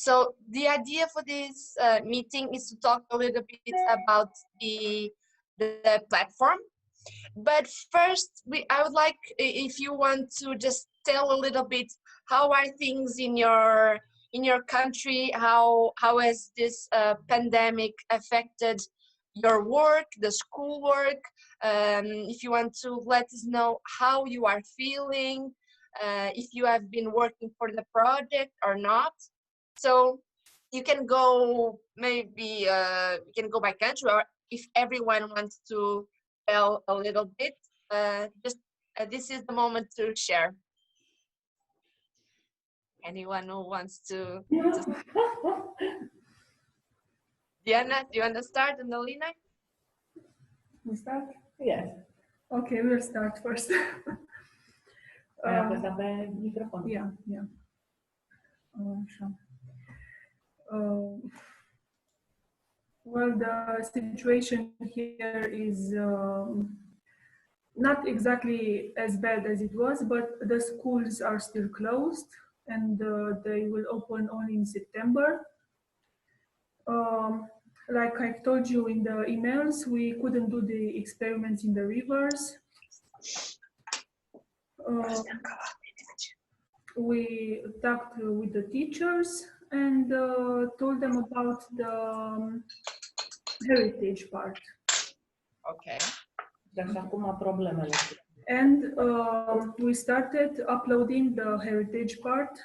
So the idea for this meeting is to talk a little bit about the platform. But first, I would like, if you want to just tell a little bit, how are things in your country? How has this pandemic affected your work, the school work? If you want to let us know how you are feeling, if you have been working for the project or not. So you can go, maybe you can go by country, or if everyone wants to tell a little bit, just this is the moment to share. Anyone who wants to Diana, do you want to start, and Alina? We start? Yes. Okay, we'll start first. Microphone. Yeah. Sure. Well, the situation here is not exactly as bad as it was, but the schools are still closed, and they will open only in September. Like I told you in the emails, we couldn't do the experiments in the rivers. We talked with the teachers and told them about the heritage part. Okay. And we started uploading the heritage part.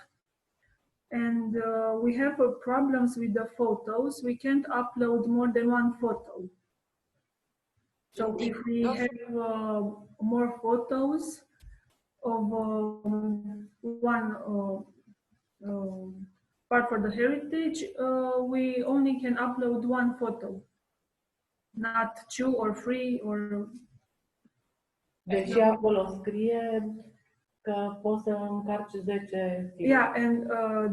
And we have problems with the photos. We can't upload more than one photo. So if we have more photos of one part for the heritage, we only can upload one photo, not two or three or. Deși acolo scrie că poți să încarci 10 filme. Yeah, and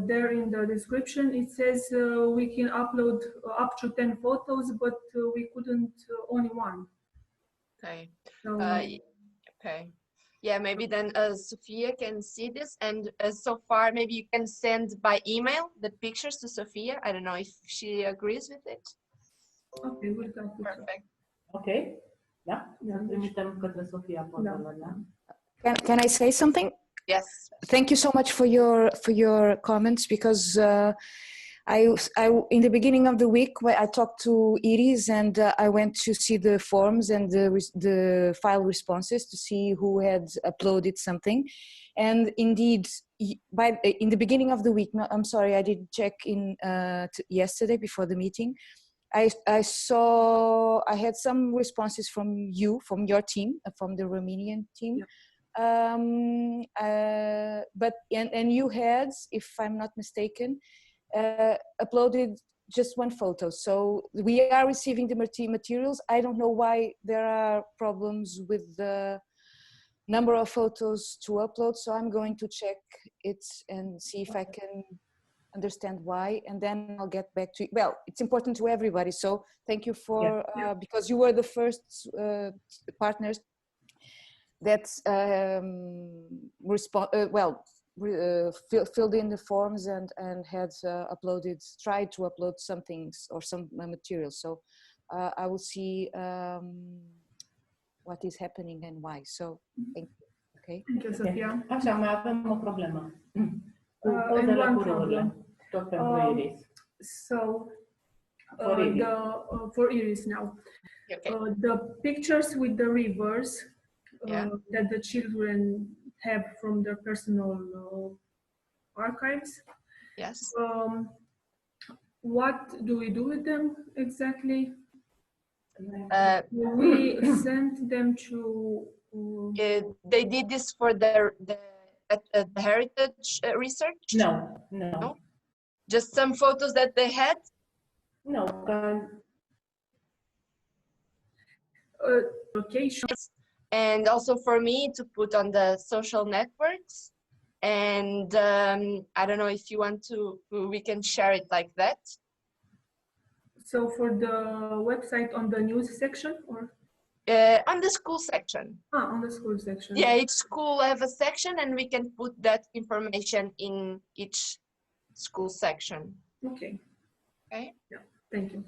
there in the description it says we can upload up to 10 photos, but we couldn't only one. Okay. So, okay. Yeah, maybe then Sophia can see this, and so far maybe you can send by email the pictures to Sophia. I don't know if she agrees with it. Okay, we'll go. Perfect. Okay. Da? Trimitem către Sofia pozele, da? Can I say something? Yes. Thank you so much for your comments, because I in the beginning of the week when I talked to Iris, and I went to see the forms and the file responses to see who had uploaded something, and indeed in the beginning of the week, no, I'm sorry, I didn't check in yesterday before the meeting. I saw I had some responses from your team, from the Romanian team. Yeah. But you had, if I'm not mistaken, uploaded just one photo. So we are receiving the materials. I don't know why there are problems with the number of photos to upload. So I'm going to check it and see if I can understand why, and then I'll get back to you. Well, it's important to everybody. So thank you for, because you were the first partners that filled in the forms and had tried to upload some things or some materials. So I will see what is happening and why. So thank you. Okay. Thank you, Sophia. Așa, mai avem o problemă. Cu And pozele one cu râurile. Tot pentru Iris. So For Iris. For Iris now. Okay. The pictures with the rivers that the children have from their personal archives. Yes. What do we do with them exactly? We sent them to. They did this for the heritage research? No. Just some photos that they had? No. Locations. And also for me to put on the social networks. And I don't know if you want to, we can share it like that. So for the website on the news section, or? On the school section. On the school section. Yeah, each school have a section, and we can put that information in each school section. Okay. Okay. Yeah. Thank you.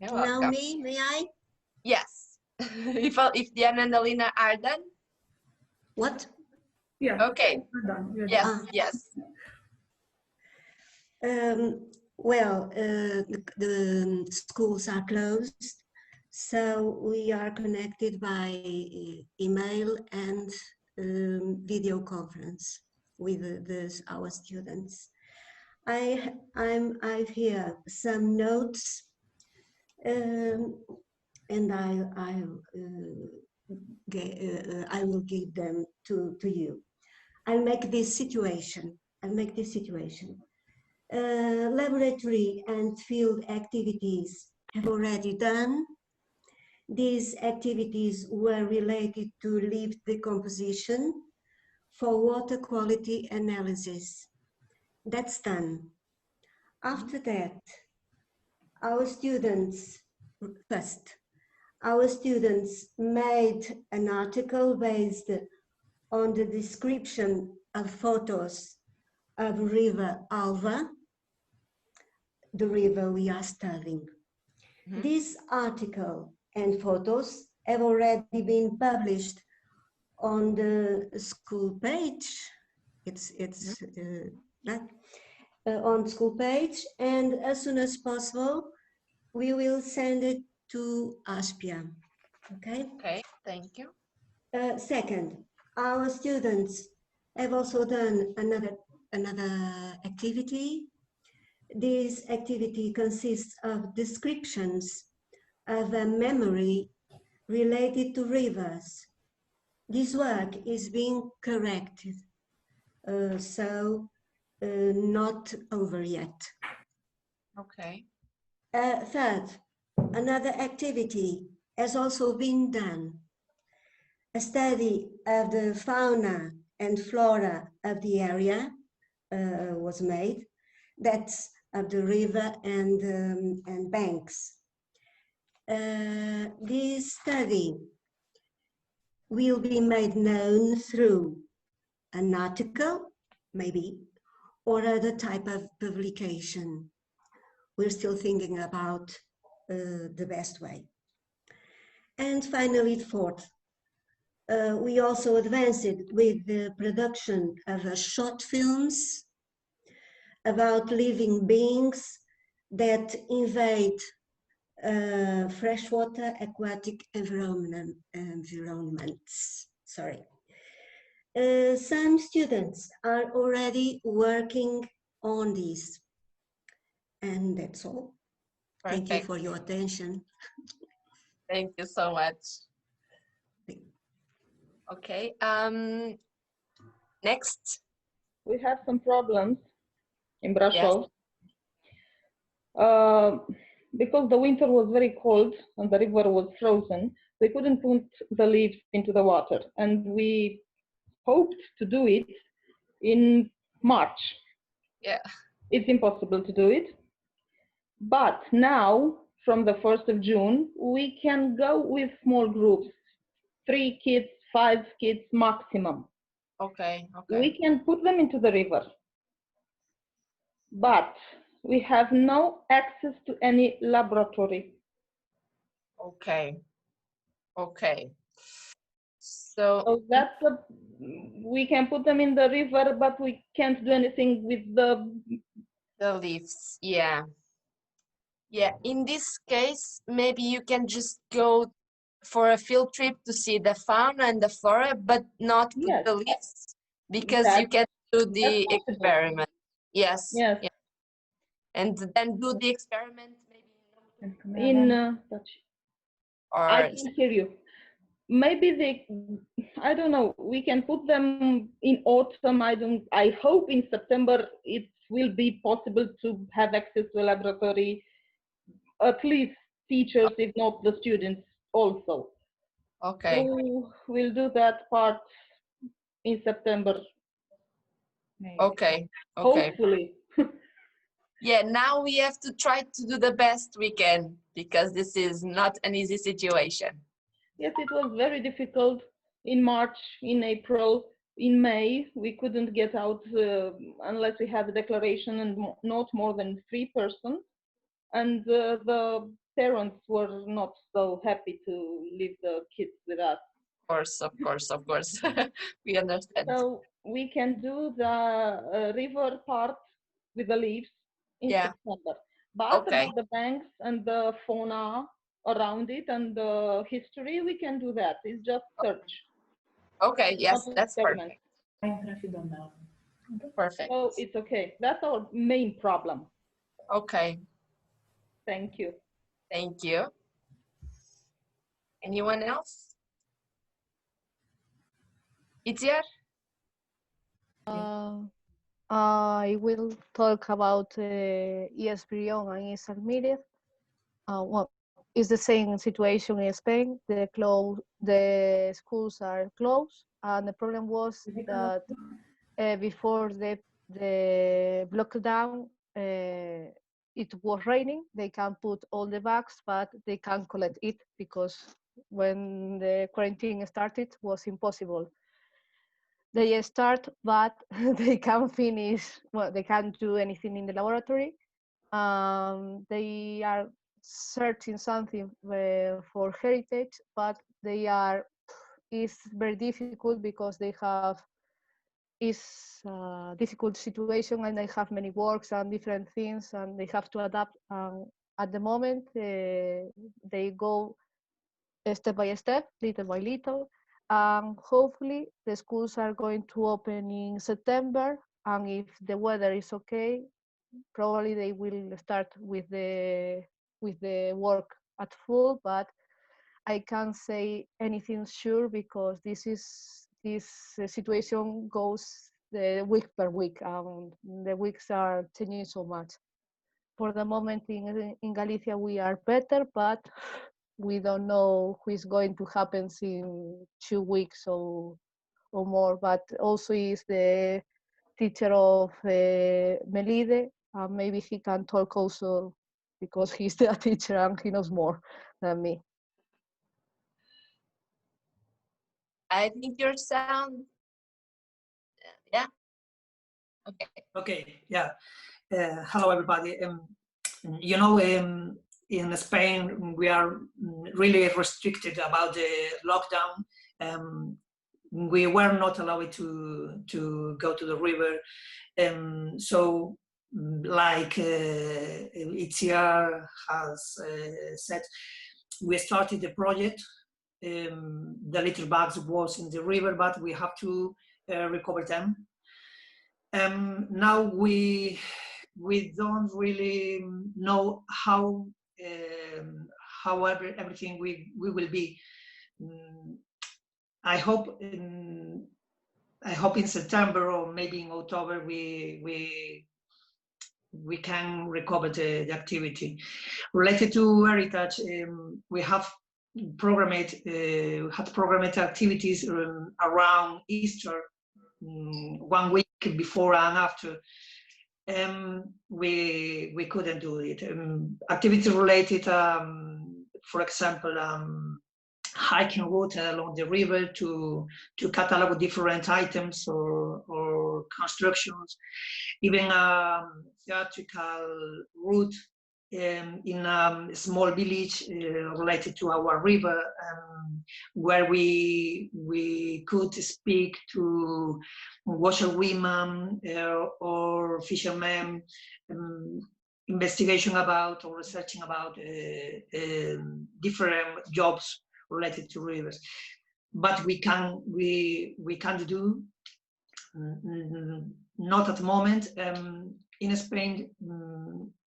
You're Now welcome. may I? Yes. If Diana and Alina are done. What? Yeah. Okay. We're done. We're Yes. done. Yes. Well, the schools are closed, so we are connected by email and video conference with our students. I've here some notes, and I will give them to you. I'll make this situation. Laboratory and field activities have already done. These activities were related to leaf decomposition for water quality analysis. That's done. After that, our students made an article based on the description of photos of River Alva, the river we are studying. This article and photos have already been published on the school page. On school page, and as soon as possible, we will send it to Aspia. Okay. Okay. Thank you. Second, our students have also done another activity. This activity consists of descriptions of a memory related to rivers. This work is being corrected, so not over yet. Okay. Third, another activity has also been done. A study of the fauna and flora of the area was made. That's of the river and banks. This study will be made known through an article, maybe, or other type of publication. We're still thinking about the best way. And finally, fourth, we also advanced with the production of short films about living beings that invade freshwater aquatic environments. Sorry. Some students are already working on this. And that's all. Perfect. Thank you for your attention. Thank you so much. Okay. Next. We have some problems in Brașov. Because the winter was very cold and the river was frozen, we couldn't put the leaves into the water, and we hoped to do it in March. Yeah. It's impossible to do it. But now, from the 1st of June, we can go with small groups, 3 kids, 5 kids maximum. Okay. Okay. We can put them into the river, but we have no access to any laboratory. Okay. Okay. So that's what we can put them in the river, but we can't do anything with the leaves. Yeah. Yeah. In this case, maybe you can just go for a field trip to see the fauna and the flora, but not put the leaves, because you can do the experiment. Yes. Yes. Yeah. And then do the experiment maybe in or I can hear you. Maybe I don't know, we can put them in autumn. I hope in September it will be possible to have access to a laboratory, at least teachers, if not the students also. Okay. So we'll do that part in September. Maybe. Okay. Okay. Hopefully. Yeah, now we have to try to do the best we can, because this is not an easy situation. Yes, it was very difficult in March, in April. in May, we couldn't get out unless we had a declaration and not more than 3 persons. And the parents were not so happy to leave the kids with us. Of course. We understand. So we can do the river part with the leaves in Yeah. September. But Okay. about the banks and the fauna around it and the history, we can do that. It's just search. Okay, yes, not that's experiment. perfect. So it's okay. That's our main problem. Okay, Thank you. thank you. Anyone else? Itziar? I will talk about ESPRION and ESADMIRED. Well, it's the same situation in Spain. The schools are closed, and the problem was that before the lockdown, it was raining. They can put all the bags, but they can't collect it because when the quarantine started, it was impossible. They start, but they can't finish. Well, they can't do anything in the laboratory. They are searching something for heritage, but it's very difficult because they have is a difficult situation and they have many works and different things and they have to adapt. At the moment, they go step by step, little by little. Hopefully the schools are going to open in September, and if the weather is okay, probably they will start with the work at full, but I can't say anything sure because this situation goes week per week, and the weeks are changing so much. For the moment in Galicia we are better, but we don't know who is going to happen in 2 weeks or more. But also is the teacher of Melide, maybe he can talk also because he's the teacher and he knows more than me. I think your sound, yeah. Okay. Okay, yeah. Hello, everybody. You know, in Spain, we are really restricted about the lockdown. We were not allowed to go to the river. So, like Itziar has said, we started the project. The litter bags was in the river, but we have to recover them. Now we don't really know how everything we will be. I hope in September or maybe in October we can recover the activity related to heritage. We have programmed activities around Easter. 1 week before and after, we couldn't do it. Activity related, for example, hiking route along the river to catalog different items or constructions, even a theatrical route in a small village related to our river, where we could speak to washerwomen or fishermen, investigation about or researching about different jobs related to rivers. But we can't do, not at the moment. In Spain,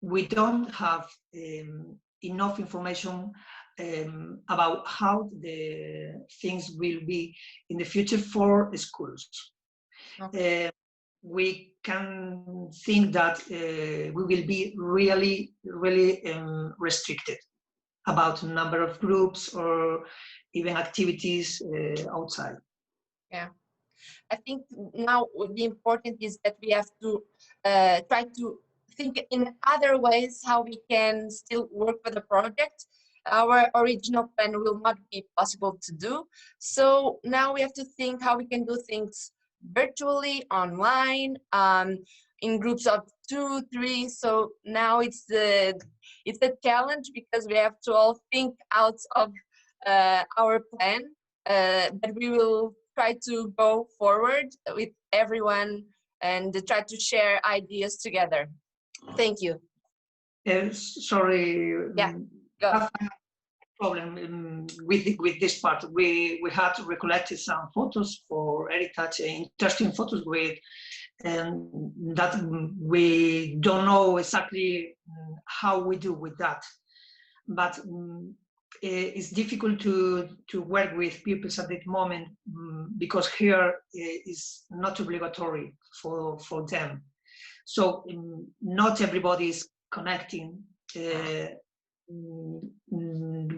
we don't have enough information about how the things will be in the future for schools. Okay. We can think that we will be really restricted about number of groups or even activities outside. Yeah. I think now the important is that we have to try to think in other ways how we can still work with the project. Our original plan will not be possible to do. So now we have to think how we can do things virtually, online, in groups of 2, 3. So now it's a challenge because we have to all think out of our plan, but we will try to go forward with everyone and try to share ideas together. Thank you. Sorry. Yeah, go. Problem with this part. We had recollected some photos for Heritage, interesting photos with, and that we don't know exactly how we do with that. But it's difficult to work with pupils at that moment because here is not obligatory for them. So not everybody is connecting.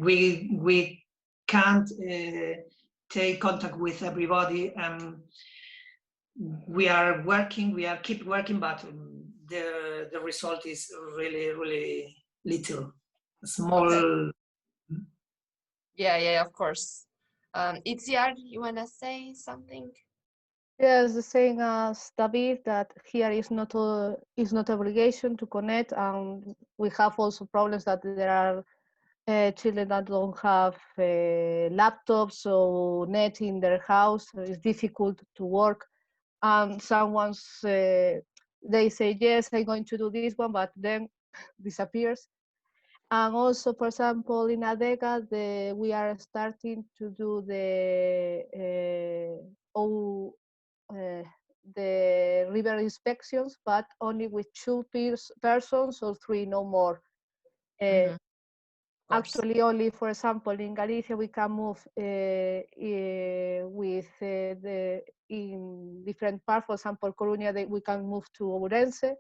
We can't take contact with everybody. We are working, we are keep working, but the result is really little, small. Okay. Yeah, of course. Itziar, you wanna say something? Yes, the same as David, that here is not obligation to connect, and we have also problems that there are children that don't have laptops or net in their house. So it's difficult to work, and they say yes, I'm going to do this one, but then disappears. And also, for example, in Adega, we are starting to do the river inspections, but only with 2 persons or 3, no more. Actually, only, for example, in Galicia, we can move in different parts. For example, Coruña, we can move to Ourense.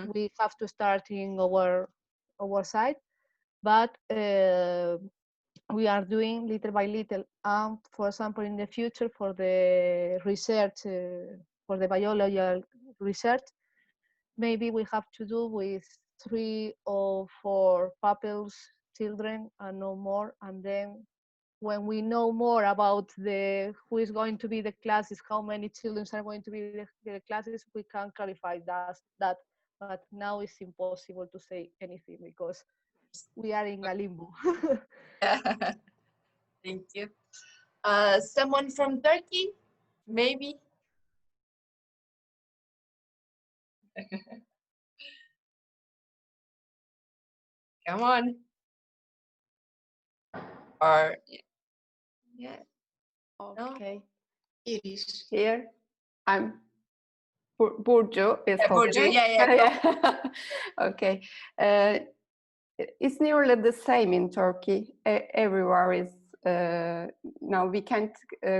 We have to start in our side, but we are doing little by little. And for example, in the future, for the research, for the biological research, maybe we have to do with 3 or 4 pupils, children, and no more. And then when we know more about who is going to be the classes, how many children are going to be the classes, we can clarify that. But now it's impossible to say anything because we are in a limbo. Thank you. Someone from Turkey, maybe? Come on. Or, yeah. Okay. No? Iris. Here. I'm Burcu is Burcu, okay. Yeah. Okay. It's nearly the same in Turkey. Everywhere is now we can't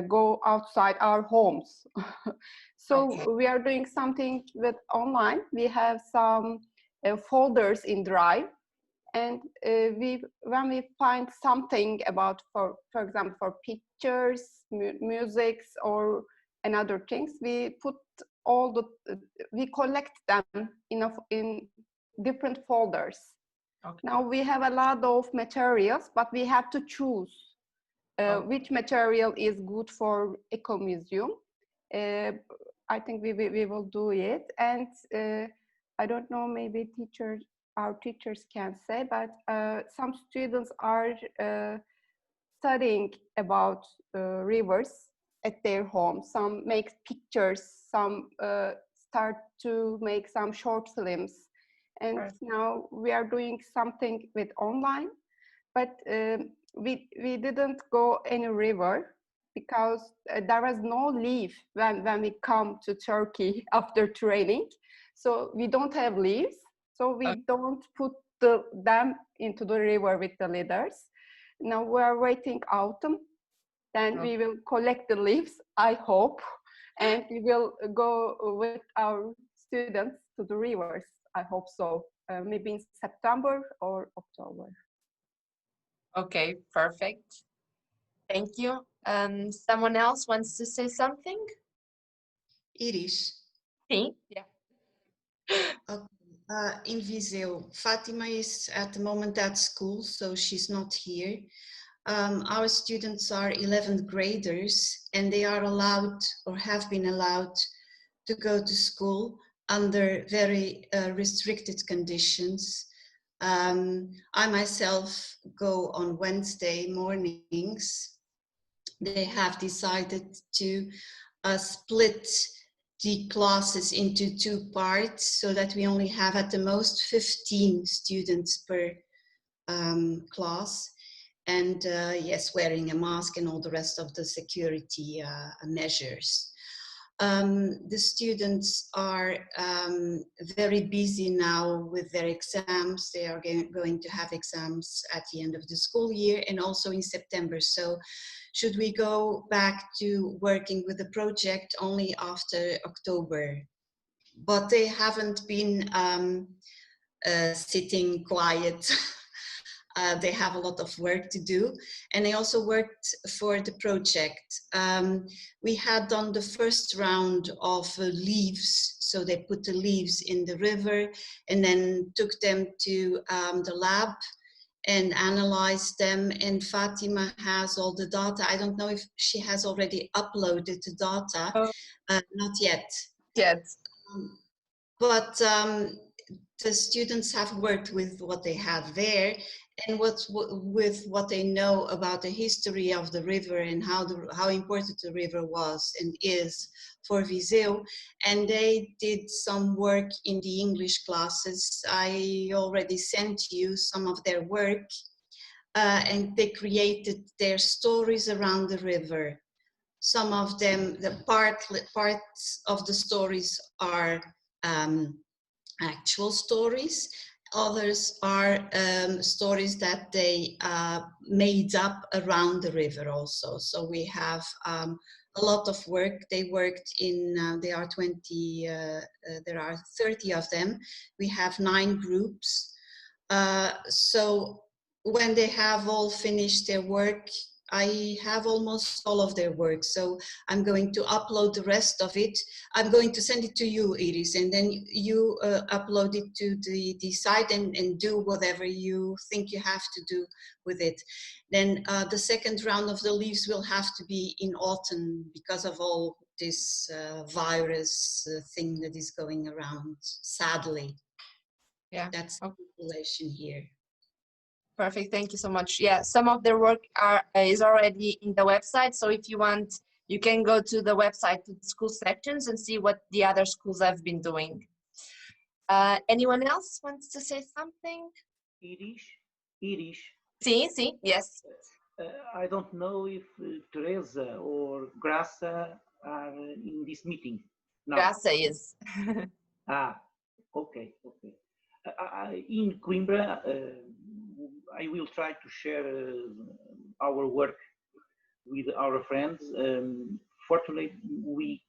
go outside our homes. So we are doing something with online. We have some folders in Drive, and when we find something about, for example, for pictures, musics, or another things, we put we collect them in different folders. Now we have a lot of materials, but we have to choose which material is good for Eco Museum. I think we will do it, and I don't know, maybe our teachers can say, but some students are studying about rivers at their home. Some make pictures, some start to make some short films. And now we are doing something with online, but we didn't go any river because there was no leaf when we come to Turkey after training. So we don't have leaves, so we don't put them into the river with the leaders. Now we are waiting autumn, then we will collect the leaves, I hope, and we will go with our students to the rivers. I hope so, maybe in September or October. Okay, perfect. Thank you. Someone else wants to say something? Iris. Sim, yeah. In Viseu, Fatima is at the moment at school, so she's not here. Our students are 11th graders, and they are allowed or have been allowed to go to school under very restricted conditions. I myself go on Wednesday mornings. They have decided to split the classes into 2 parts so that we only have at the most 15 students per class. And yes, wearing a mask and all the rest of the security measures. The students are very busy now with their exams. They are going to have exams at the end of the school year and also in September. So should we go back to working with the project only after October? But they haven't been sitting quiet. They have a lot of work to do, and they also worked for the project. We had done the first round of leaves, so they put the leaves in the river and then took them to the lab and analyzed them, and Fatima has all the data. I don't know if she has already uploaded the data. Not yet. But the students have worked with what they have there and with what they know about the history of the river and how important the river was and is for Viseu. And they did some work in the English classes. I already sent you some of their work, and they created their stories around the river. Some of them, the parts of the stories are actual stories. Others are stories that they made up around the river also. So we have a lot of work. They worked in, there are 30 of them. We have 9 groups. So when they have all finished their work, I have almost all of their work, so I'm going to upload the rest of it. I'm going to send it to you, Iris, and then you upload it to the site and do whatever you think you have to do with it. Then the second round of the leaves will have to be in autumn because of all this virus thing that is going around, sadly. Yeah, that's the population here. Perfect, thank you so much. Yeah, some of their work is already in the website, so if you want, you can go to the website, to the school sections, and see what the other schools have been doing. Anyone else wants to say something? Iris. Sí, yes. I don't know if Teresa or Graça are in this meeting. No. Graça is. Okay. In Coimbra, I will try to share our work with our friends. Fortunately, we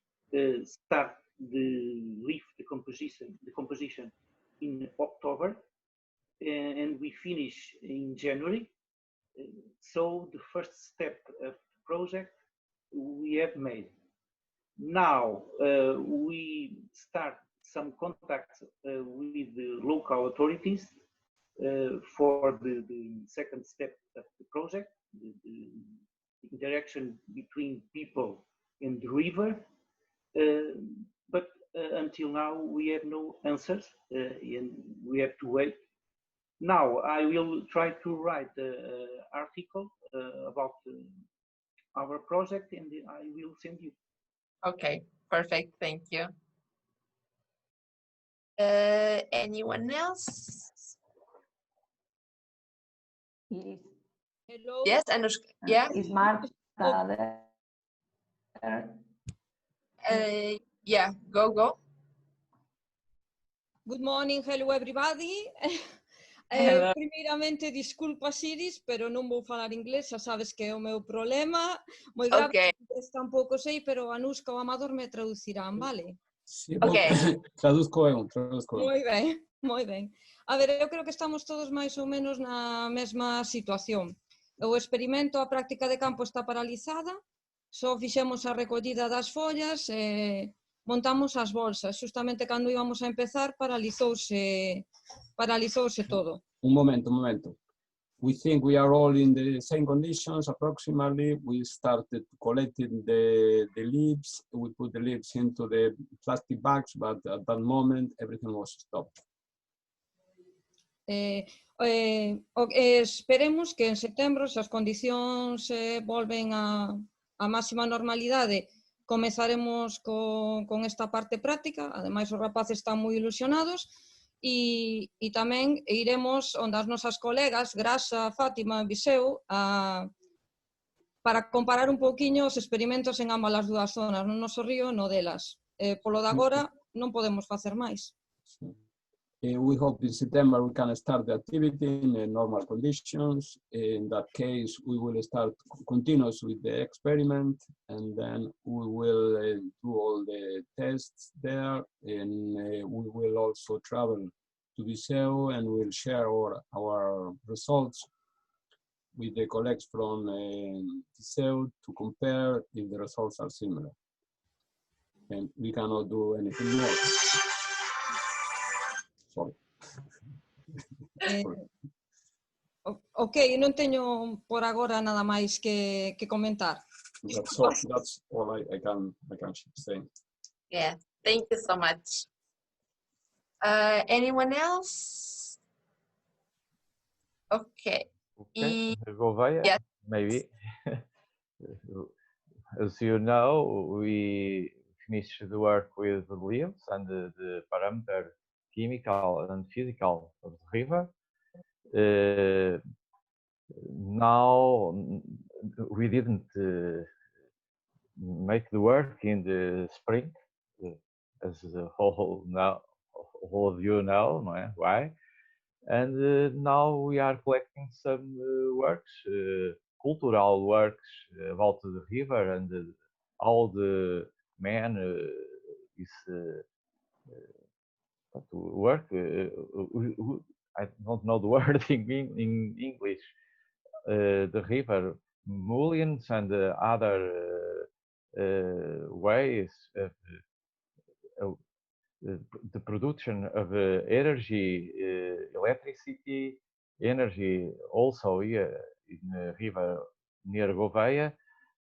start the leaf decomposition in October, and we finish in January. So the first step of the project we have made. Now we start some contacts with the local authorities for the second step of the project, the interaction between people and the river. But until now, we have no answers, and we have to wait. Now, I will try to write an article about our project, and I will send you. Okay, perfect, thank you. Anyone else? Iris. Hello. Yes, Anushka. Yeah. Is Marta there? Yeah, go. Good morning, hello everybody. Primeiramente, desculpas Iris, pero non vou falar inglés, xa sabes que é o meu problema. Moi grave, tampouco sei, pero Anushka ou Amador me traducirán, vale? Sí, traduzco eu. Moi ben. A ver, eu creo que estamos todos máis ou menos na mesma situación. O experimento, a práctica de campo está paralizada, só fixemos a recollida das follas e montamos as bolsas. Justamente cando íbamos a empezar paralizouse todo. Un momento. we think we are all in the same conditions approximately. We started collecting the leaves. We put the leaves into the plastic bags, but at that moment, everything was stopped. Esperemos que en setembro, se as condicións volven a máxima normalidade, comezaremos con esta parte práctica. Ademais, os rapaces están moi ilusionados e tamén iremos onde as nosas colegas, Grasa, Fátima, Viseu, para comparar un pouquiño os experimentos en ambas as dúas zonas, no noso río e no delas. Polo de agora non podemos facer máis. We hope in September we can start the activity in normal conditions. In that case, we will start continuous with the experiment, and then we will do all the tests there, and we will also travel to Viseu and we'll share our results with the colleagues from Viseu to compare if the results are similar. And we cannot do anything more. Sorry. Ok, non teño por agora nada máis que comentar. That's all I can say. Yeah, thank you so much. Anyone else? Okay. Gouveia, yes. maybe. As you know, we finished the work with the leaves and the parameter chemical and physical of the river. Now we didn't make the work in the spring, as all of you know why. And now we are collecting some works, cultural works about the river and how the man is to work. I don't know the word in English. The river mullions and other ways of the production of energy, electricity, energy also here in the river near Gouveia.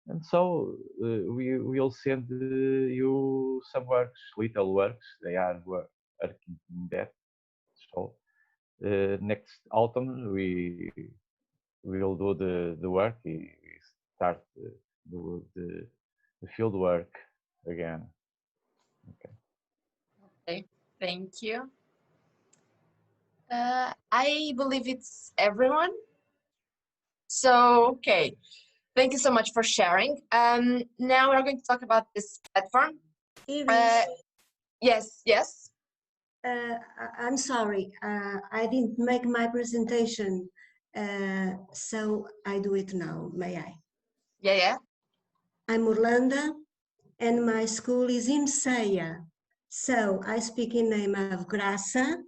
And so we will send you some works, little works. They are working in that. So next autumn we will do the work. We start the field work again. Okay. Okay, thank you. I believe it's everyone. So, okay, thank you so much for sharing. Now we're going to talk about this platform. Yes. I'm sorry, I didn't make my presentation, so I do it now, may I? Yeah. I'm Orlando, and my school is in Ceia. So I speak in name of Graça,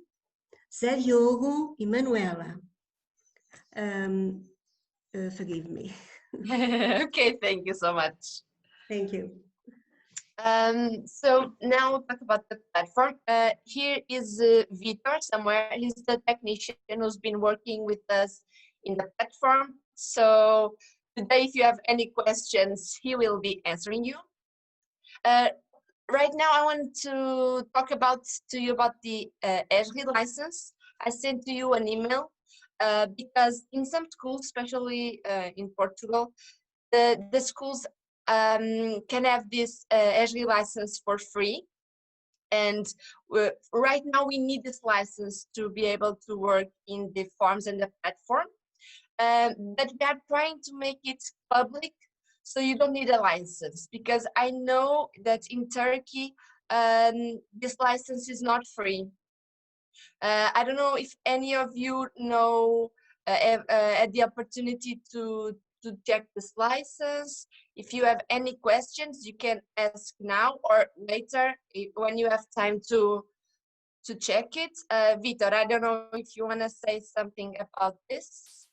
Zé Diogo, e Manuela. Forgive me. Okay, thank you so much. Thank you. So now we'll talk about the platform. Here is Vitor somewhere. He's the technician who's been working with us in the platform. So today, if you have any questions, he will be answering you. Right now, I want to talk to you about the ESRI license. I sent to you an email because in some schools, especially in Portugal, the schools can have this ESRI license for free. And right now we need this license to be able to work in the forms and the platform. But we are trying to make it public, so you don't need a license, because I know that in Turkey, this license is not free. I don't know if any of you know, had the opportunity to check this license. If you have any questions, you can ask now or later when you have time to check it. Vitor, I don't know if you want to say something about this.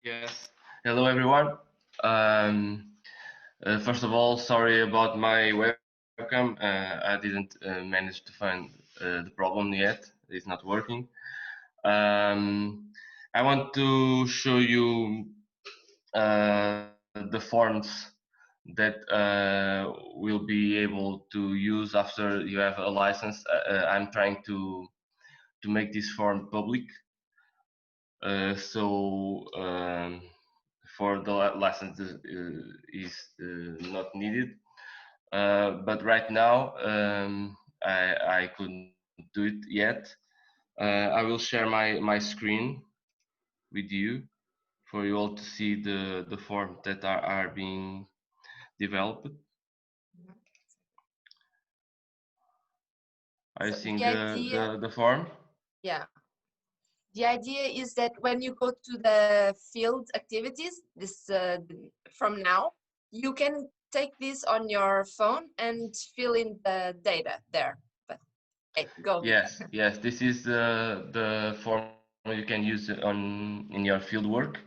Yes. Hello, everyone. First of all, sorry about my webcam. I didn't manage to find the problem yet. It's not working. I want to show you the forms that will be able to use after you have a license. I'm trying to make this form public, so for the license is not needed. But right now I couldn't do it yet. I will share my screen with you for you all to see the form that are being developed. Are you seeing the form? Yeah. The idea is that when you go to the field activities, this from now, you can take this on your phone and fill in the data there. But go. Yes, yes. This is the form you can use in your field work.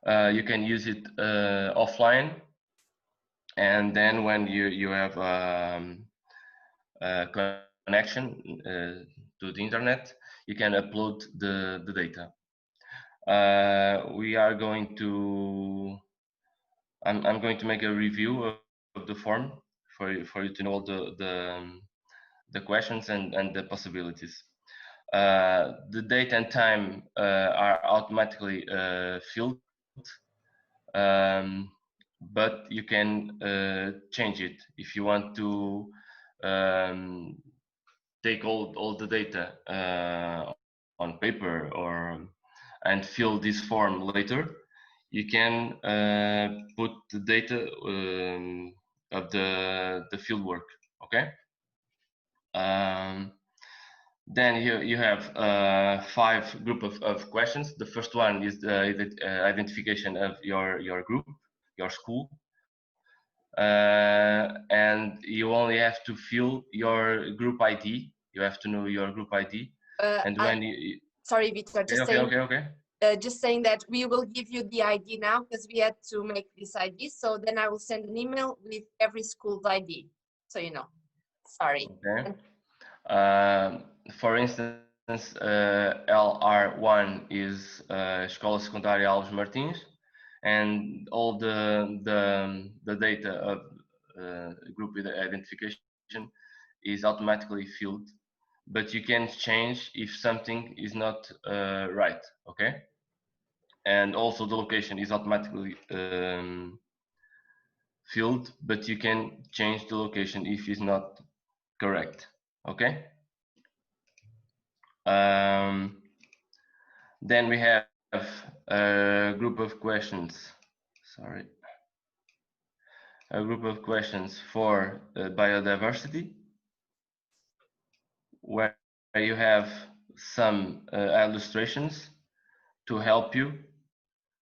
You can use it offline, and then when you have a connection to the internet, you can upload the data. We are going to. I'm going to make a review of the form for you to know all the questions and the possibilities. The date and time are automatically filled, but you can change it if you want to take all the data on paper and fill this form later. You can put the data of the field work. Okay. Then you have 5 group of questions. The first one is the identification of your group, your school, and you only have to fill your group ID. You have to know your group ID, and when you sorry, Victor, just saying. Okay. Just saying that we will give you the ID now because we had to make this ID. So then I will send an email with every school's ID, so you know. Sorry. Okay. For instance, LR1 is Escola Secundária Alves Martins, and all the data of group identification is automatically filled, but you can change if something is not right. Okay. And also the location is automatically filled, but you can change the location if it's not correct. Okay. Then we have a group of questions. Sorry. A group of questions for biodiversity, where you have some illustrations to help you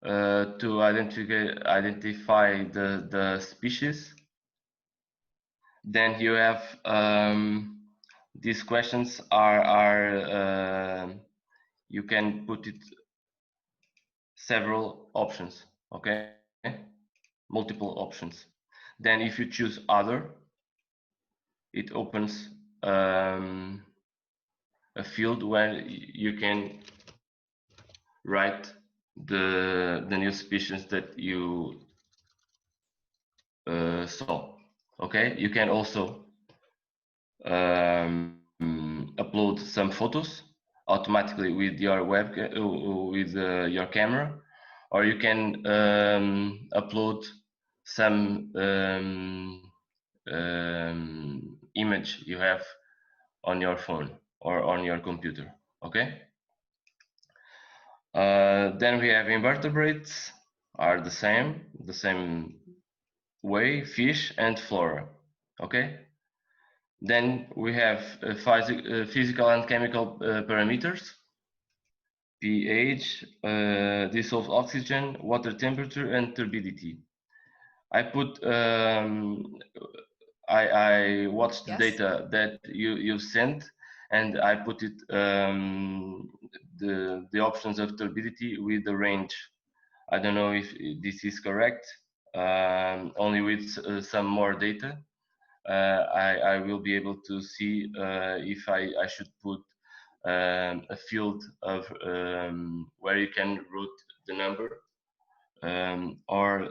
to identify the species. Then you have these questions are you can put it several options. Okay, multiple options. Then if you choose other, it opens a field where you can write the new species that you saw. Okay, you can also upload some photos automatically with your with your camera, or you can upload some image you have on your phone or on your computer. Okay. Then we have invertebrates, are the same way, fish and flora. Okay. Then we have physical and chemical parameters, pH, dissolved oxygen, water temperature, and turbidity. I put I watched the data that you sent, and I put it the options of turbidity with the range. I don't know if this is correct. Only with some more data, I will be able to see if I should put a field of where you can route the number, or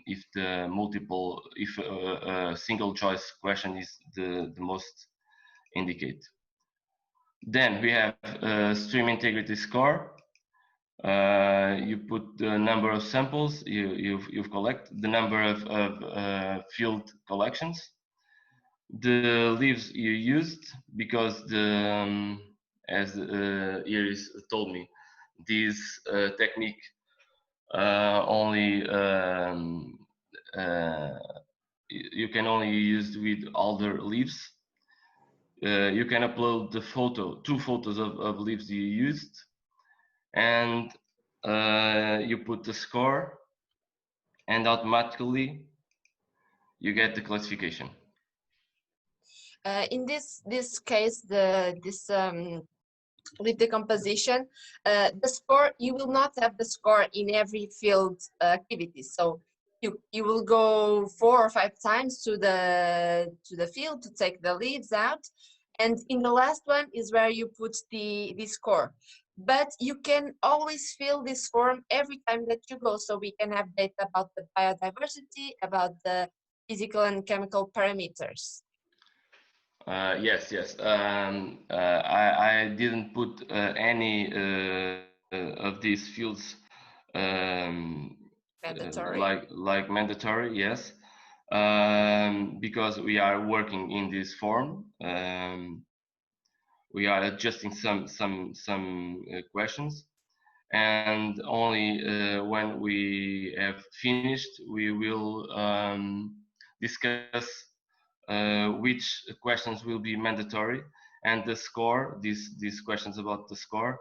if the multiple, if a single choice question is the most indicate. Then we have stream integrity score. You put the number of samples you've collected, the number of field collections, the leaves you used, because as Iris told me, this technique only you can only use with alder leaves. You can upload the photo, 2 photos of leaves you used, and you put the score, and automatically you get the classification. In this case, this leaf decomposition, the score, you will not have the score in every field activity. So you will go 4 or 5 times to the field to take the leaves out, and in the last one is where you put the score. But you can always fill this form every time that you go, so we can have data about the biodiversity, about the physical and chemical parameters. Yes, yes. I didn't put any of these fields mandatory. Like mandatory, yes, because we are working in this form. We are adjusting some questions, and only when we have finished, we will discuss which questions will be mandatory, and the score, these questions about the score,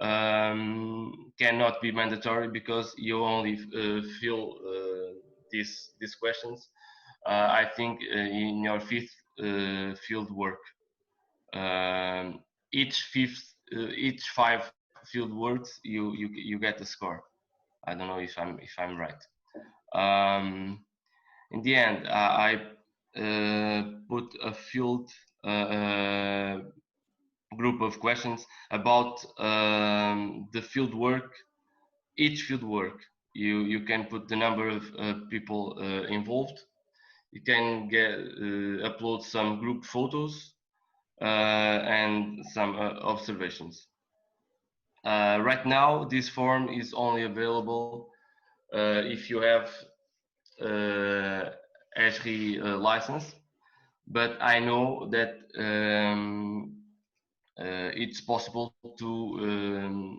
cannot be mandatory, because you only fill these questions, I think, in your 5th field work. Each 5 field works, you get the score. I don't know if I'm right. In the end, I put a field group of questions about the field work. Each field work, you can put the number of people involved. You can upload some group photos and some observations. Right now, this form is only available if you have Esri license, but I know that it's possible to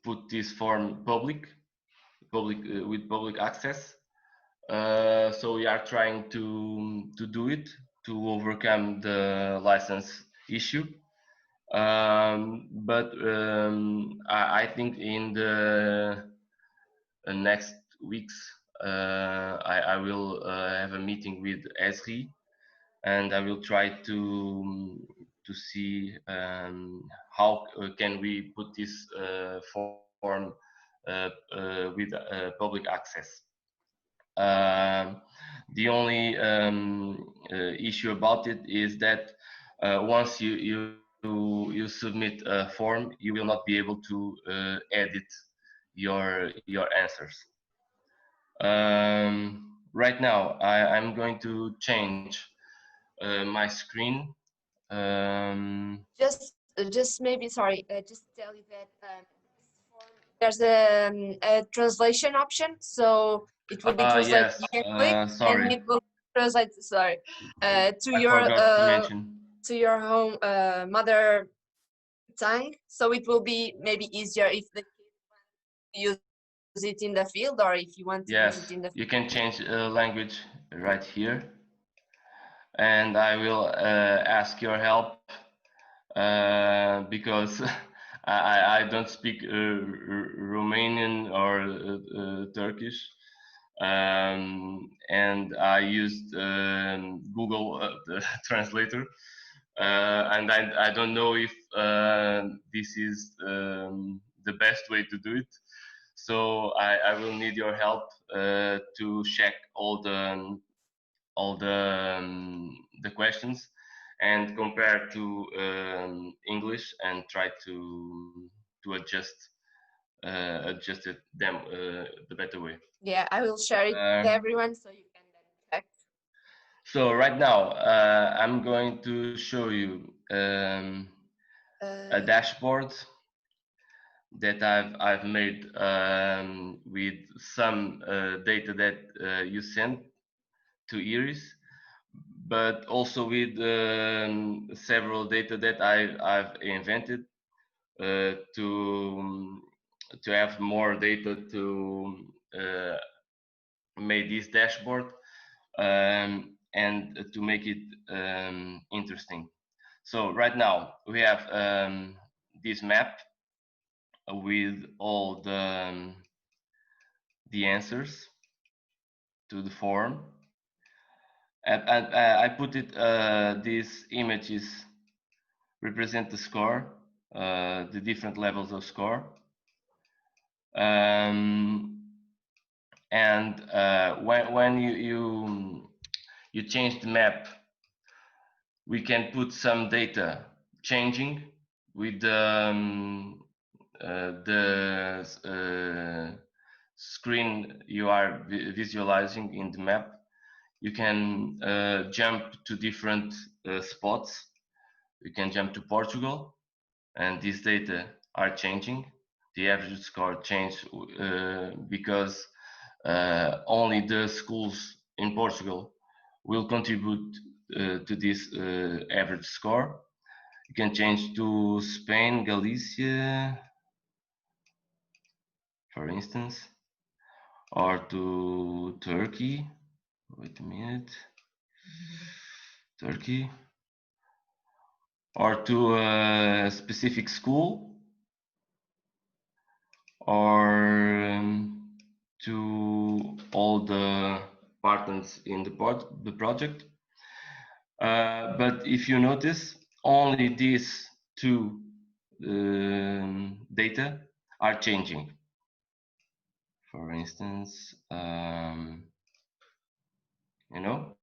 put this form public with public access. So we are trying to do it, to overcome the license issue. But I think in the next weeks I will have a meeting with Esri, and I will try to see how can we put this form with public access. The only issue about it is that once you submit a form, you will not be able to edit your answers. Right now, I'm going to change my screen. Just maybe, sorry, just tell you that there's a translation option, so it will be translated. Yes, You can click, sorry. and it will translate. Sorry, to I your forgot to mention. to your home mother tongue. So it will be maybe easier if the kids want to use it in the field, or if you want to use it Yes, in the. you can change language right here, and I will ask your help because I don't speak Romanian or Turkish, and I used Google the translator, and I don't know if this is the best way to do it. So I will need your help to check all the questions, and compare to English and try to adjust it them the better way. Yeah, I will share it with everyone so you can then check. So right now, I'm going to show you a dashboard that I've made with some data that you sent to Iris, but also with several data that I've invented to have more data to make this dashboard and to make it interesting. So right now we have this map with all the answers to the form. And I put it, these images represent the score, the different levels of score. And when you change the map, we can put some data changing with the screen you are visualizing in the map. You can jump to different spots. You can jump to Portugal, and these data are changing. The average score changed because only the schools in Portugal will contribute to this average score. You can change to Spain, Galicia, for instance, or to Turkey. Wait a minute. Turkey. Or to a specific school, or to all the partners in the project. But if you notice, only these two data are changing. For instance, you know,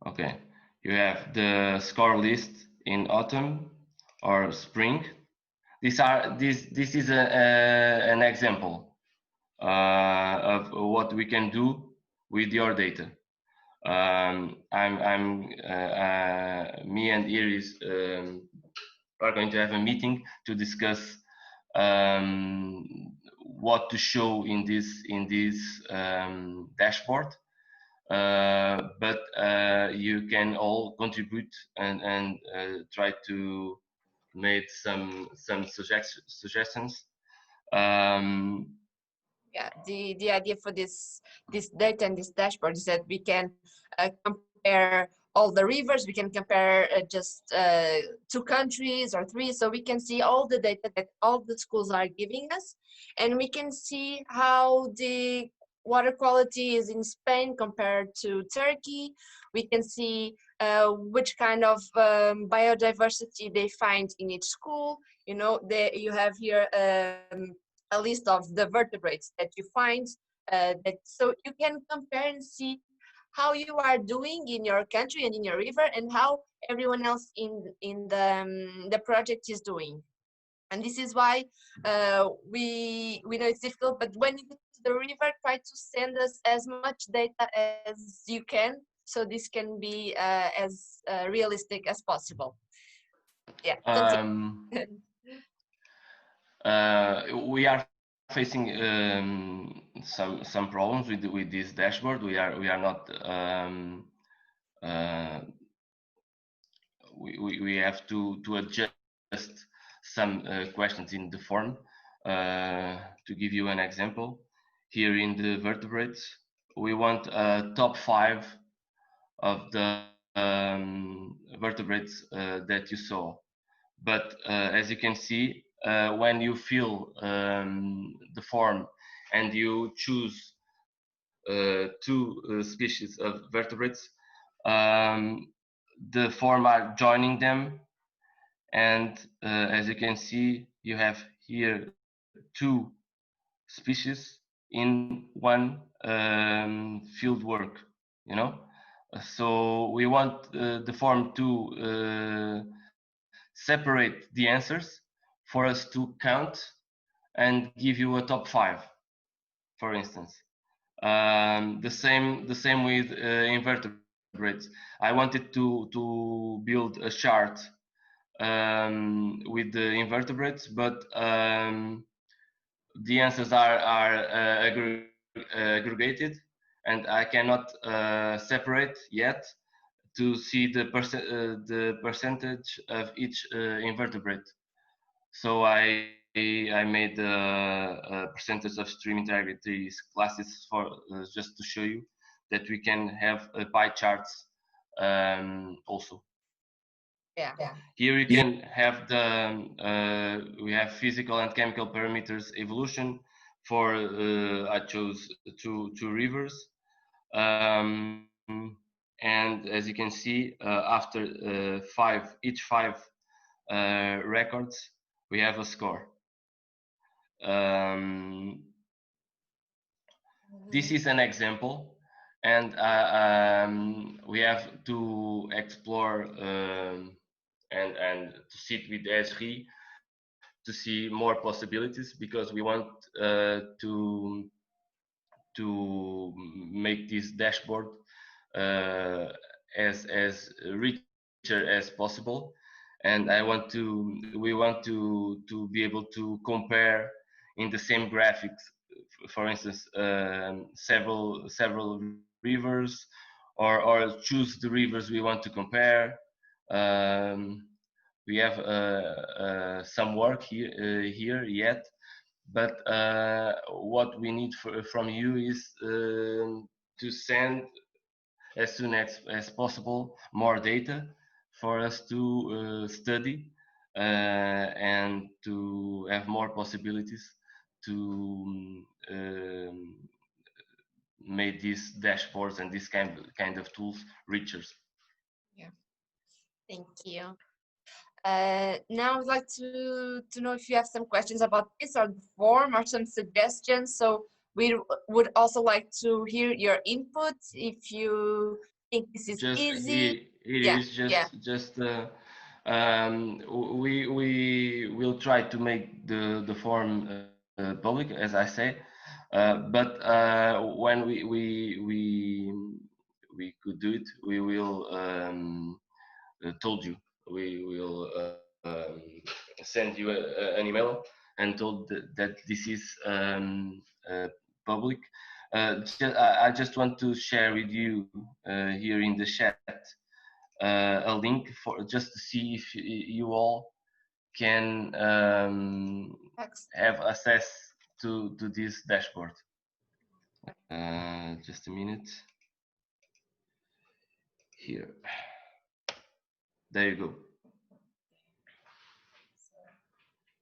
okay, you have the score list in autumn or spring. This is an example of what we can do with your data. Me and Iris are going to have a meeting to discuss what to show in this dashboard. But you can all contribute and try to make some suggestions. Yeah, the idea for this data and this dashboard is that we can compare all the rivers. We can compare just 2 countries or 3, so we can see all the data that all the schools are giving us, and we can see how the water quality is in Spain compared to Turkey. We can see which kind of biodiversity they find in each school. You know, you have here a list of the vertebrates that you find, so you can compare and see how you are doing in your country and in your river, and how everyone else in the project is doing. And this is why we know it's difficult, but when you go to the river, try to send us as much data as you can, so this can be as realistic as possible. Yeah. We are facing some problems with this dashboard. We are not we have to adjust some questions in the form. To give you an example, here in the vertebrates, we want a top 5 of the vertebrates that you saw. But as you can see, when you fill the form and you choose 2 species of vertebrates, the form are joining them, and as you can see, you have here 2 species in one field work, you know. So we want the form to separate the answers for us to count and give you a top 5, for instance. The same with invertebrates. I wanted to build a chart with the invertebrates, but the answers are aggregated, and I cannot separate yet to see the percentage of each invertebrate. So I made a percentage of stream integrity classes for just to show you that we can have pie charts also. Yeah. Here you can have the we have physical and chemical parameters evolution for I chose two rivers, and as you can see after each five records we have a score. This is an example, and we have to explore and to sit with Esri to see more possibilities, because we want to make this dashboard as richer as possible, and we want to be able to compare in the same graphics, for instance, several rivers, or choose the rivers we want to compare. We have some work here yet, but what we need from you is to send as soon as possible more data for us to study and to have more possibilities to make these dashboards and this kind of tools richer. Yeah, thank you. Now I'd like to know if you have some questions about this or the form or some suggestions. So we would also like to hear your input if you think this is Just easy. it Yeah, is yeah. just we will try to make the form public, as I say, but when we could do it, we will told you, we will send you an email and told that this is public. I just want to share with you here in the chat a link for just to see if you all can have access to this dashboard. Just a minute. Here. There you go.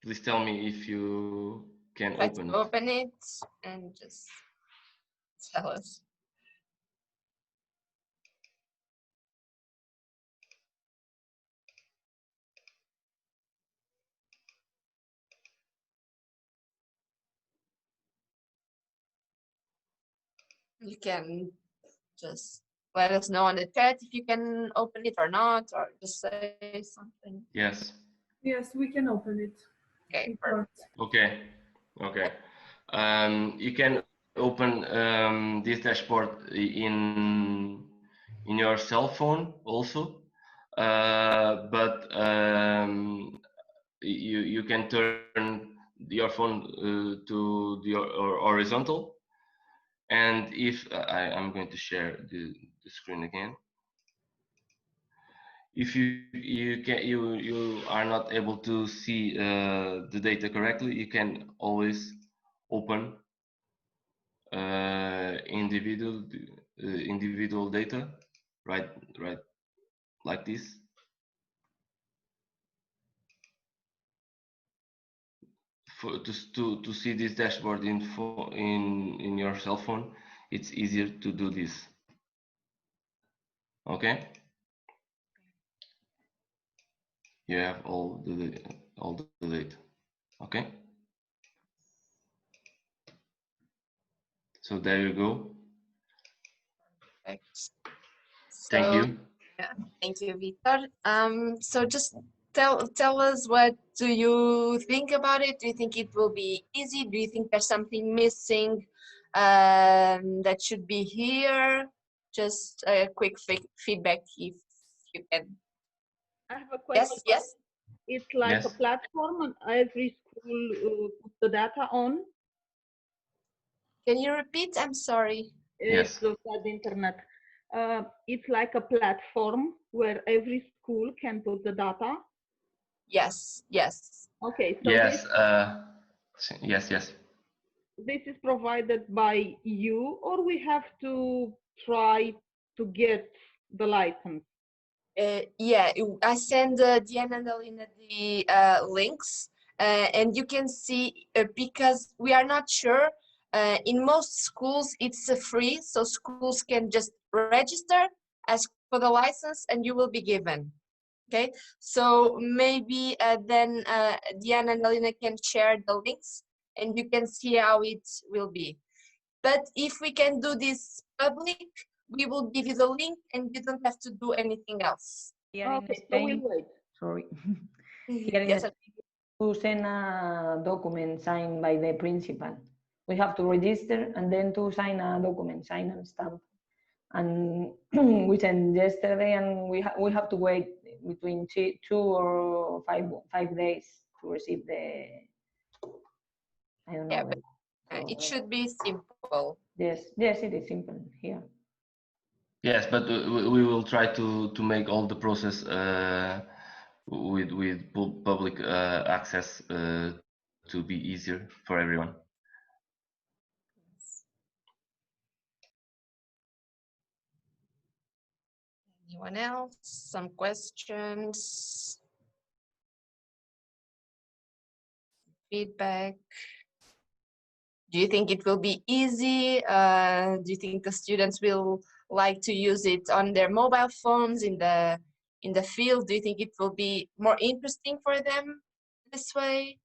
Please tell me if you can Try open to it. open it and just tell us. You can just let us know on the chat if you can open it or not, or just say something. Yes. Yes, we can open it. Okay, perfect. Okay. Okay. You can open this dashboard in your cell phone also, but you can turn your phone to the horizontal, and if I'm going to share the screen again. If you are not able to see the data correctly, you can always open individual data, right like this. To see this dashboard in your cell phone, it's easier to do this. Okay. You have all the data. Okay. So there you go. Perfect. Thank So, you. yeah, thank you, Victor. So just tell us, what do you think about it? Do you think it will be easy? Do you think there's something missing that should be here? Just a quick feedback if you can. I have a Yes, question. yes. It's like a Yes. platform and every school puts the data on. Can you repeat? I'm sorry. It's Yes. the internet. It's like a platform where every school can put the data. Yes, yes. Okay, so Yes. Yes. Yes. this is provided by you, or we have to try to get the license? Yeah, I send Diana and Alina the links, and you can see because we are not sure. In most schools, it's free, so schools can just register, ask for the license, and you will be given. Okay, so maybe then Diana and Alina can share the links, and you can see how it will be. But if we can do this public, we will give you the link and you don't have to do anything else. Here in Okay, so Spain, we'll wait. sorry. Here in Yes, Spain, to send a document signed by the principal. We have to register and then to sign a document, sign and stamp. And we sent yesterday, and we have to wait between 2 or 5 days to receive the. I don't know. yeah, but it should be simple. Yes, yes, it is simple here. Yes, but we will try to make all the process with public access to be easier for everyone. Anyone else? Some questions? Feedback? Do you think it will be easy? Do you think the students will like to use it on their mobile phones in the field? Do you think it will be more interesting for them this way?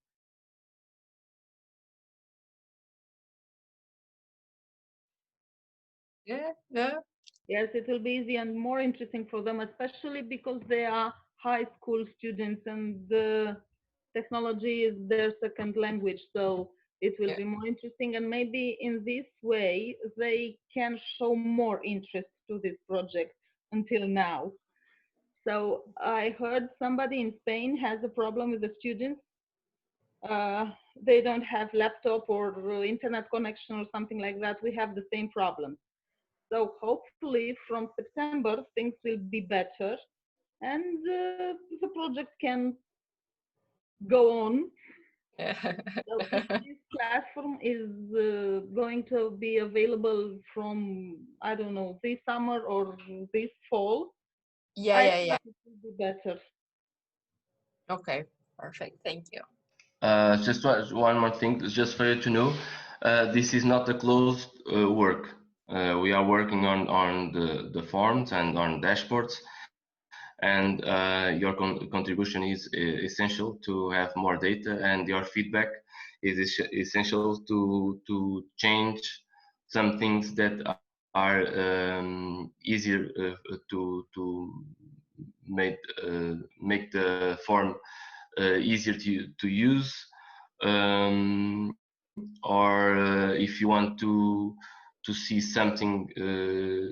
Yeah, no. Yes, it will be easy and more interesting for them, especially because they are high school students and the technology is their second language. So it will be more interesting, and maybe in this way they can show more interest to this project until now. So I heard somebody in Spain has a problem with the students. They don't have laptop or internet connection or something like that. We have the same problem. So hopefully from September things will be better and the project can go on. So if this platform is going to be available from, I don't know, this summer or this fall, Yeah, I yeah, think yeah. it will be better. Okay, perfect. Thank you. Just one more thing, just for you to know, this is not a closed work. We are working on the forms and on dashboards, and your contribution is essential to have more data, and your feedback is essential to change some things that are easier to make the form easier to use, or if you want to see something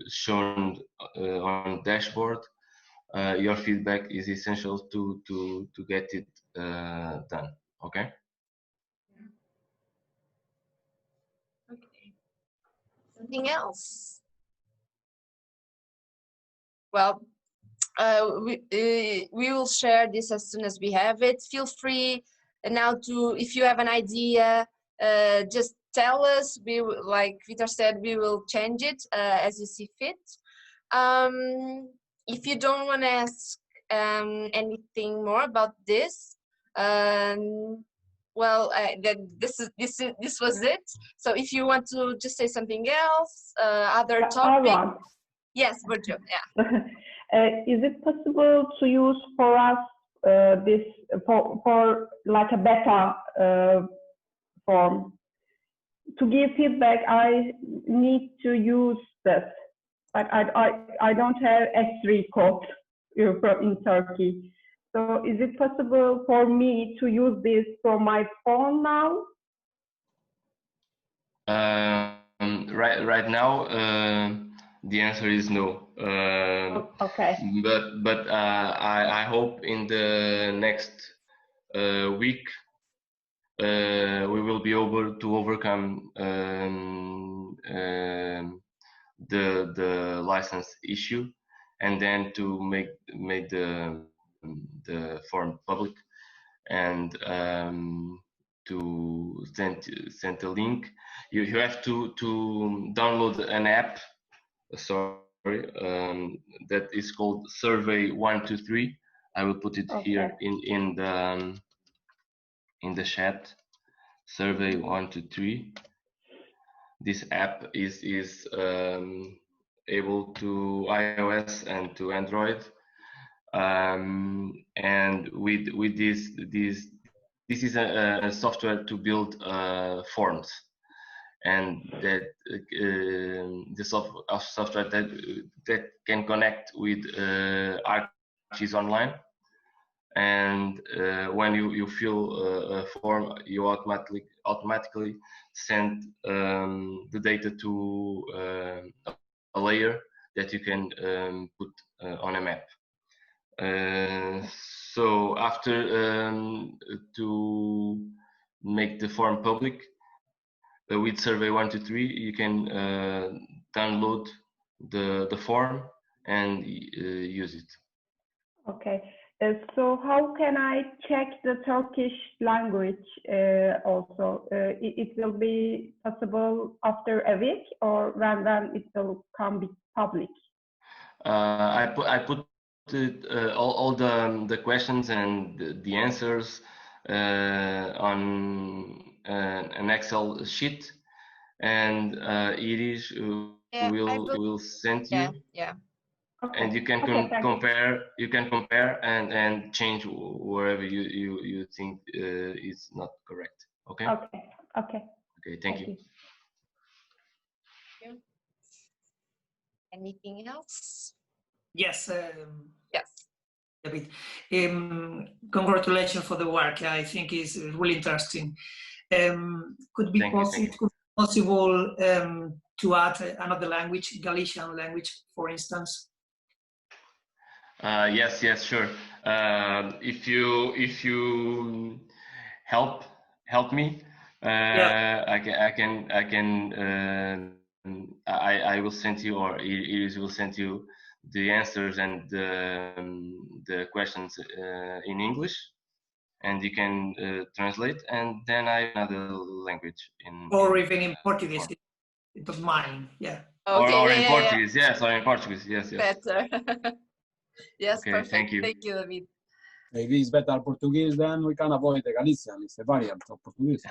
shown on dashboard, your feedback is essential to get it done. Okay. Okay. Something else? Well, we will share this as soon as we have it. Feel free now to, if you have an idea, just tell us. Like Vitor said, we will change it as you see fit. If you don't want to ask anything more about this, well, this was it. So if you want to just say something else, other topic. Yes, Burjo, yeah. Is it possible to use for us this for like a beta form? To give feedback, I need to use this. Like I don't have S3 code in Turkey. So is it possible for me to use this from my phone now? Right now, the answer is no. Okay. But I hope in the next week we will be able to overcome the license issue, and then to make the form public, and to send a link. You have to download an app. Sorry, that is called Survey 123. I will put it here in the chat. Survey 123. This app is able to iOS and to Android, and with this is a software to build forms, and that the software that can connect with Archie's online, and when you fill a form, you automatically send the data to a layer that you can put on a map. So after to make the form public with Survey 123, you can download the form and use it. Okay. So how can I check the Turkish language also? It will be possible after a week, or when it will come public? I put all the questions and the answers on an Excel sheet, and Iris will send you. Yeah. Okay. And you can compare. You can compare and change wherever you think is not correct. Okay. Okay. Okay. Okay. Thank you. Anything else? Yes. Yes. David, congratulations for the work. I think it's really interesting. Could be possible to add another language, Galician language, for instance? Yes, sure. If you help me, I will send you, or Iris will send you the answers and the questions in English, and you can translate, and then I have another language or even in Portuguese. It doesn't mind. Yeah. Okay, or in Portuguese, yes, or in Portuguese, yes. Better. Yes, okay, perfect. Thank you. Thank you, David. Maybe it's better Portuguese, then we can avoid the Galician. It's a variant of Portuguese.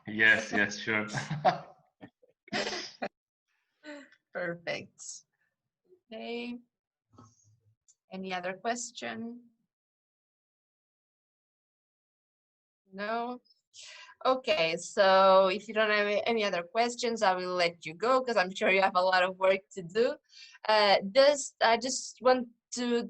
Yes, sure. Perfect. Okay. Any other question? No? Okay, so if you don't have any other questions, I will let you go because I'm sure you have a lot of work to do. I just want to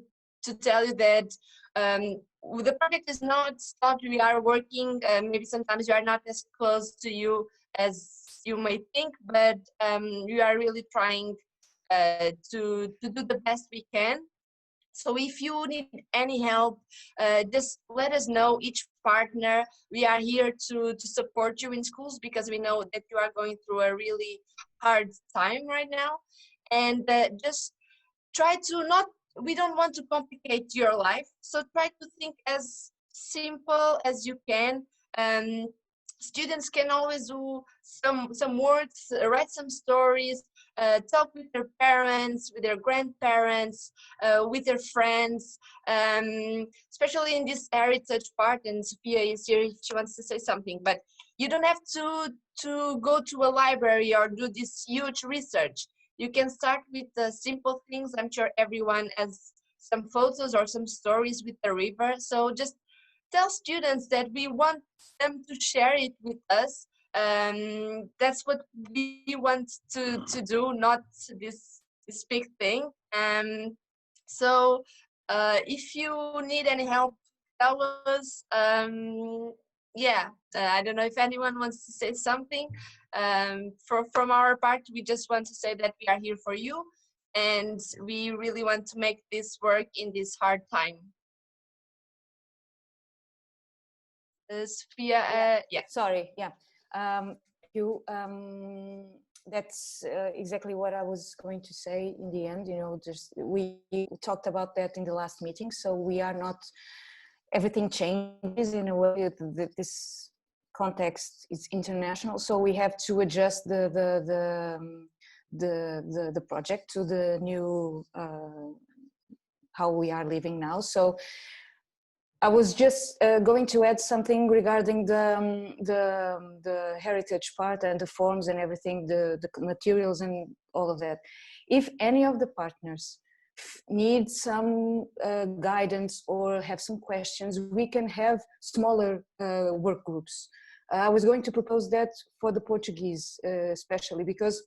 tell you that the project is not stopped. We are working. Maybe sometimes we are not as close to you as you may think, but we are really trying to do the best we can. So if you need any help, just let us know, each partner. We are here to support you in schools because we know that you are going through a really hard time right now. And just try to we don't want to complicate your life. So try to think as simple as you can. Students can always do some works, write some stories, talk with their parents, with their grandparents, with their friends, especially in this heritage part. And Sophia is here if she wants to say something. But you don't have to go to a library or do this huge research. You can start with simple things. I'm sure everyone has some photos or some stories with the river. So just tell students that we want them to share it with us. That's what we want to do, not this this big thing. So if you need any help, tell us. Yeah, I don't know if anyone wants to say something. From our part, we just want to say that we are here for you, and we really want to make this work in this hard time. Sophia, yeah. Sorry, yeah. You. That's exactly what I was going to say in the end. You know, just we talked about that in the last meeting. So we are not. Everything changes in a way that this context is international. So we have to adjust the project to the new how we are living now. So I was just going to add something regarding the heritage part and the forms and everything, the materials and all of that. If any of the partners need some guidance or have some questions, we can have smaller work groups. I was going to propose that for the Portuguese, especially because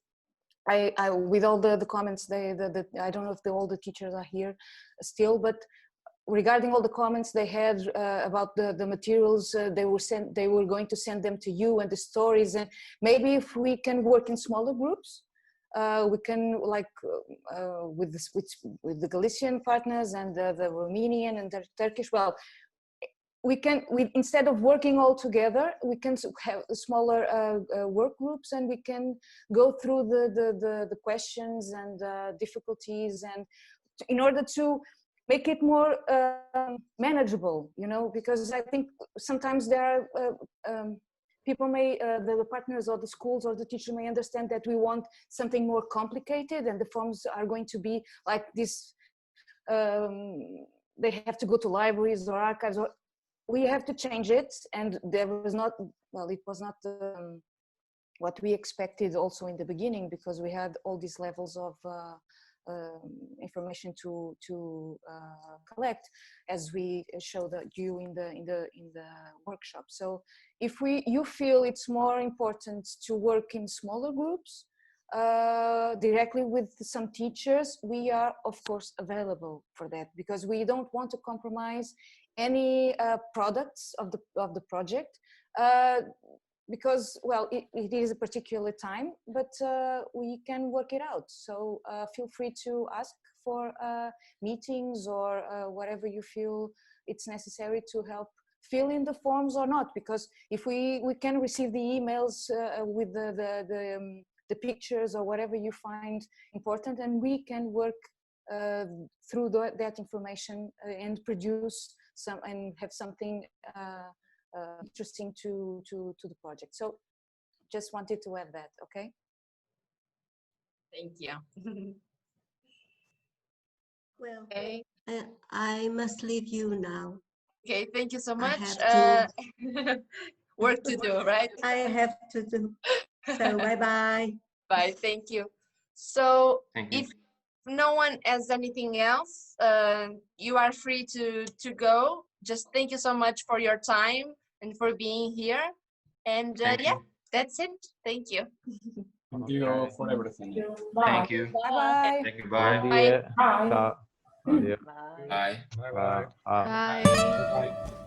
I with all the comments, I don't know if all the teachers are here still, but regarding all the comments they had about the materials, they were going to send them to you, and the stories, and maybe if we can work in smaller groups, we can, like with the Galician partners and the Romanian and the Turkish. Well, we instead of working all together, we can have smaller work groups, and we can go through the questions and difficulties, and in order to make it more manageable, you know, because I think sometimes there are people may, the partners or the schools or the teacher may understand that we want something more complicated, and the forms are going to be like this. They have to go to libraries or archives, or we have to change it, and there was not, well, it was not what we expected also in the beginning, because we had all these levels of information to collect, as we showed you in the workshop. So if you feel it's more important to work in smaller groups directly with some teachers, we are of course available for that, because we don't want to compromise any products of the project, because, well, it is a particular time, but we can work it out. So feel free to ask for meetings or whatever you feel it's necessary to help fill in the forms or not, because if we can receive the emails with the pictures or whatever you find important, and we can work through that information and produce some and have something interesting to the project. So just wanted to add that. Okay, thank you. Well, okay. I must leave you now. Okay, thank you so much. Work to do, right? I have to do. So bye-bye. Bye, thank you. So Thank you. if no one has anything else, you are free to go. Just thank you so much for your time and for being here. And yeah, that's it. Thank you. Thank you for everything. Thank you. Bye-bye. Thank you. Bye. Bom dia. Bye. Tchau. Bom dia. Bye. Bye. Bye. Bye.